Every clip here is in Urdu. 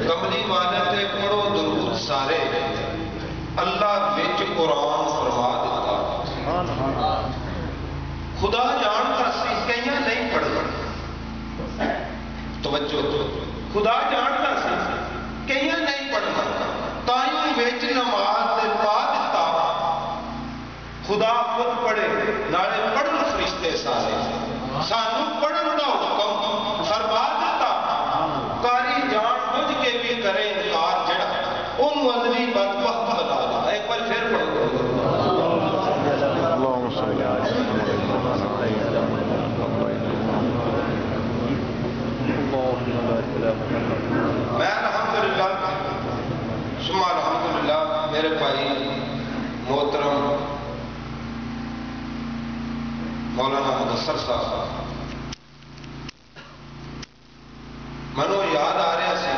کملی والے تے پڑھو درود سارے اللہ وچ قرآن فرما دیتا خدا جانتا سی کئیاں نہیں پڑھنا توجہ خدا جانتا سی کئیاں نہیں پڑھنا تائیوں وچ نماز دے پا دیتا خدا خود پڑھے نالے پڑھن فرشتے سارے سانو پڑھن دا حکم فرما دیتا کاری جان بوجھ کے بھی کرے انکار جڑا انہوں ازلی بدبخت بنا دیتا ایک بار پھر پڑھ دو اللهم صل على میں الحمدللہ ثم الحمدللہ میرے بھائی محترم مولانا مدثر صاحب منو یاد آ رہا سی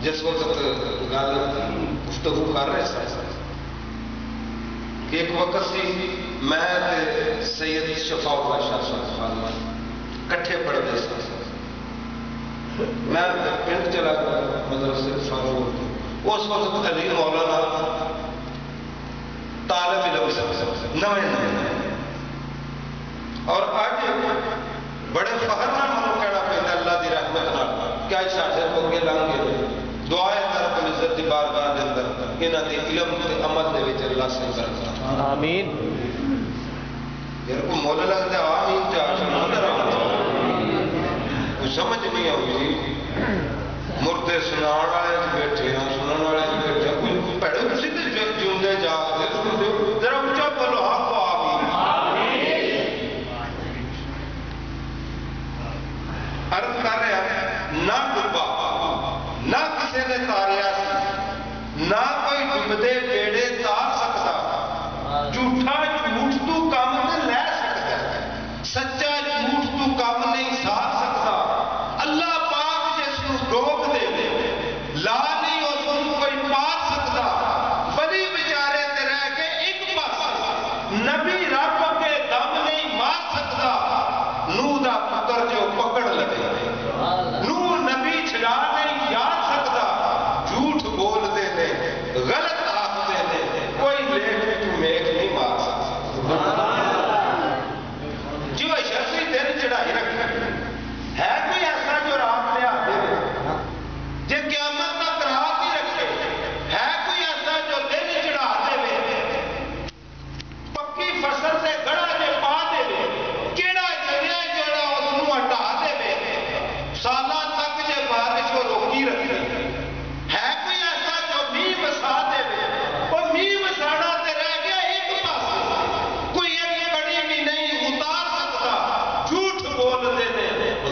جس وقت گل گفتگو کر رہے سن کہ ایک وقت سی میں سید شفاء اللہ شاہ صاحب کٹھے پڑھتے سن میں پنڈ چلا گیا مدرسے فاروق اس وقت علی مولانا طالب علم نویں اور آج بڑے فخر نال منو کہنا پہنتا اللہ دی رحمت نال کیا شاہد کو کے لانگے دعائے رب العزت دی بارگاہ دے اندر انہاں دے علم تے عمل دے وچ اللہ سے برکت آمین میرے کو مولا لگتا ہے آمین تے آمین کوئی سمجھ نہیں آئی مردے سنان والے بیٹھے ہیں سنن والے بیٹھے کوئی پیڑے کسی تے جوندے جا کے ذرا اونچا بولو ہاں عرض کر رہے ہیں نہ ڈبا نہ کسی نے تاریا سی نہ کوئی ڈبدے بیڑے تار سکتا جھوٹا جھوٹ تو کام نہیں لے سکتا سچا جھوٹ تو کام نہیں ساتھ سکتا اللہ پاک جس کو ڈوب دے لا نہیں اس کو کوئی پار سکتا بڑی بیچارے تے رہ کے ایک پاس نبی رب کے دم نہیں مار سکتا نوح دا پتر جو پکڑ لگے نوح نبی چھڑا نہیں یاد سکتا جھوٹ بول دے دے غلط آخ دے دے کوئی لیٹ تو میک نہیں مار سکتا جو شخصی دن چڑھائی رکھے ہے کوئی ایسا جو رات لے آتے دے جے قیامت تک رات ہی رکھے ہے کوئی ایسا جو دن چڑھا دے پکی فصل سے گڑا جے پا دے کیڑا جگہ جڑا اس نو ہٹا دے سالہ تک جے بارش کو روکی رکھے ہے کوئی ایسا جو می وسا دے وہ می وسانا تے رہ گیا ایک پاس کوئی ایک کڑی بھی نہیں اتار سکتا جھوٹ بول دے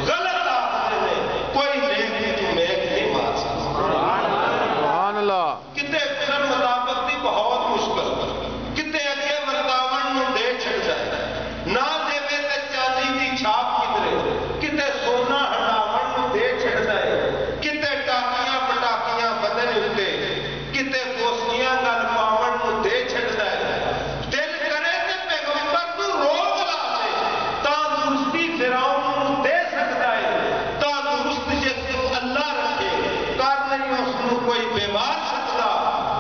غلط آخ دے کوئی لیک تو میک نہیں مار سکتا سبحان اللہ کتے پھر مطابق دی بہت مشکل کتے اگے ورتاون نو دے چھڑ جائے نہ دے تے چاندی دی چھاپ کدرے کتے سونا ہٹاون نو دے چھڑ جائے کتے ٹاکیاں پٹاکیاں بدن اتے کتے پوسٹیاں گل پاون نو دے چھڑ جائے دل کرے تے پیغمبر تو روک لا دے تا درستی فراؤن نو دے سکتا ہے تا درست جس کو اللہ رکھے کر نہیں اس نو کوئی بیمار سکتا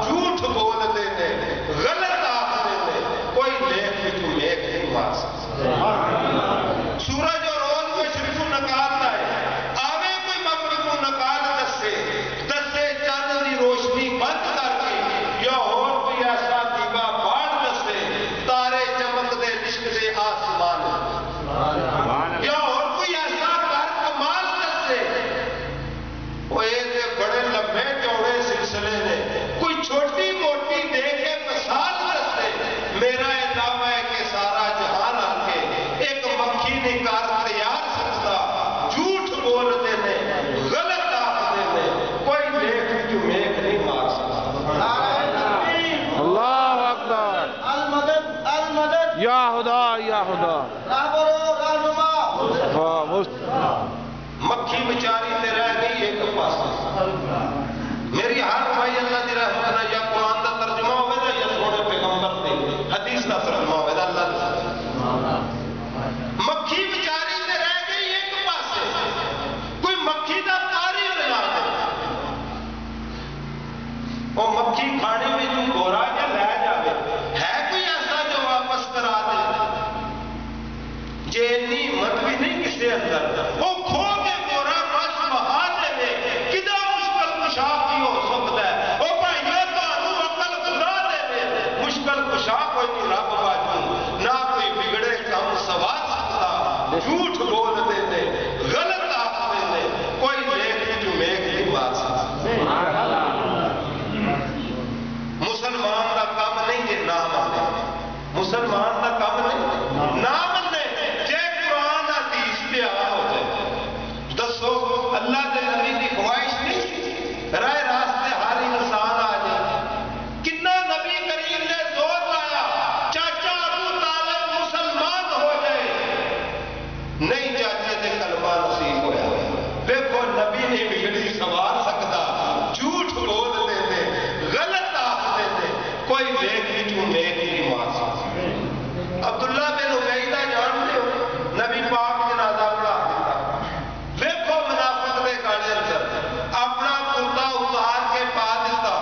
جھوٹ بول دے دے غلط آخ دے دے کوئی لیک بھی تو لیک نہیں مار سکتا سورج اور روز مشرق نکالتا ہے آوے کوئی مغرب نکال دسے چاند دی روشنی بند کر کے یا اور کوئی ایسا دیوا باڑ دسے تارے چمک دے لشک دے آسمان یا اور کوئی ایسا کر کمال دسے وہ ایسے بڑے لمبے چوڑے سلسلے نے کوئی چھوٹی موٹی دے کے مثال دسے میرا یہ دعویٰ ہے کہ سارا جہان آ کے ایک مکھی نکار تیار سکتا جھوٹ بول دے دے غلط آخ دے دے کوئی لیک جو میک نہیں مار سکتا اللہ اکبر المدد المدد یا خدا یا خدا رابرو رانما مکھی بچاری تے رہ گئی ایک پاس میری ہر بھائی اللہ دی رحمت نہ یا قرآن دا ترجمہ ہوئے نا یا سونے پیغمبر دے حدیث دا ترجمہ ہوئے نا اللہ دی مکھی بچاری تے رہ گئی ایک پاس کوئی مکھی دا تاری بنا دے مکھی کھانے میں جو گورا یا لے جاوے ہے کوئی ایسا جو واپس کرا دے جے اتنی ہمت بھی نہیں کسی اندر وہ کھو کے گورا مش بہا دے کدا مشکل کشا کی ہو سکتا ہے وہ بھائیوں تانوں عقل خدا دے مشکل کشا کوئی نہیں رب باجو نہ کوئی بگڑے کم سوار سکتا جھوٹ بول دے غلط آخ دے کوئی نیک جو نیک نہیں بات سکتا مسلمان کا کام نہیں کہ نہ مانے مسلمان کا کام نہیں نہ مانے جے قرآن حدیث پہ آ ہو جائے دسو اللہ کے نبی کی خواہش نہیں رائے راستے ہر انسان آ جائے کتنا نبی کریم نے زور لایا چاچا ابو طالب مسلمان ہو جائے نہیں چاچے تے کلمہ نصیب ہویا دیکھو نبی نے بگڑی سوار سکتا جھوٹ بول دے غلط آخ دے کوئی نیک جو نیک نہیں مار سکتا عبداللہ بن عبیدہ جانتے ہو نبی پاک جنازہ پڑھا دیتا دیکھو منافق دے گاڑے اندر اپنا کرتا اتار کے پا دیتا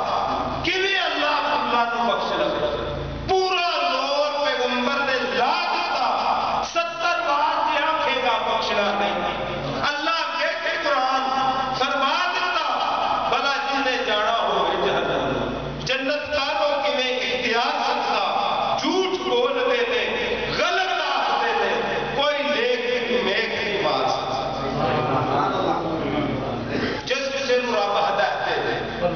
کیویں اللہ اللہ نو بخش لگا پورا زور پیغمبر نے لا دیتا 70 بار سے آنکھیں کا بخشنا نہیں اللہ کے قرآن فرما دیتا بلا جن نے جانا ہو جہنم جنت کا لو کہ میں اختیار سکتا جھوٹ بول دے غلط آخ دے کوئی نیک کی نیک نہیں مار سکتا جس کسی نو رب ہدایت دے